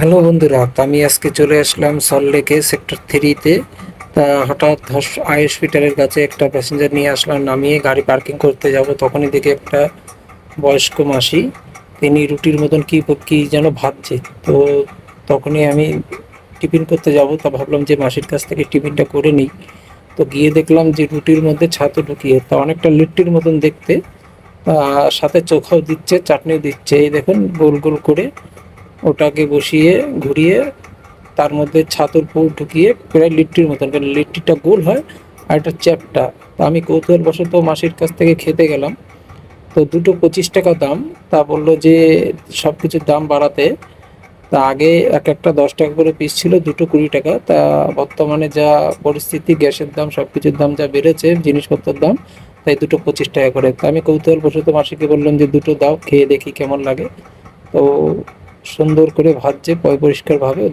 Hello বন্ধুরা, তো আমি আজকে চলে আসলাম সল্টলেকে সেক্টর 3-তে। তা হঠাৎ আইএস পিটারের কাছে একটা প্যাসেঞ্জার নিয়ে আসলাম, নামিয়ে গাড়ি পার্কিং করতে যাব। তখনই দেখি একটা বয়স্ক মাসি, তিনি রুটির মতন কি কি যেন ভাবছে। তো তখনই আমি টিফিন করতে যাব, তা ভাবলাম যে মাসির কাছ থেকে টিফিনটা করে নিই। তো গিয়ে দেখলাম যে রুটির মধ্যে ছাতু ঢুকিয়ে, তা অনেকটা লিট্টির মতন দেখতে। সাথে চোখাও দিচ্ছে, চাটনিও দিচ্ছে। এই দেখুন, গোল গোল করে ওটাকে বসিয়ে ঘুরিয়ে তার মধ্যে ছাতুর পুর ঢুকিয়ে প্রায় লিট্টির মতন, কারণ লিট্টিটা গোল হয় আর এটা চ্যাপ্টা। তো আমি কৌতূহলবশত মাসির কাছ থেকে খেতে গেলাম। তো দুটো 25 টাকা দাম। তা বললো যে সব কিছুর দাম বাড়াতে, তা আগে এক একটা 10 টাকা করে পিস ছিল, দুটো 20 টাকা। তা বর্তমানে যা পরিস্থিতি, গ্যাসের দাম, সব কিছুর দাম যা বেড়েছে, জিনিসপত্রের দাম, তাই দুটো 25 টাকা করে। তা আমি কৌতূহলবশত মাসিকে বললাম যে দুটো দাও, খেয়ে দেখি কেমন লাগে। তো সুন্দর করে ভাজছে পরিষ্কারভাবে।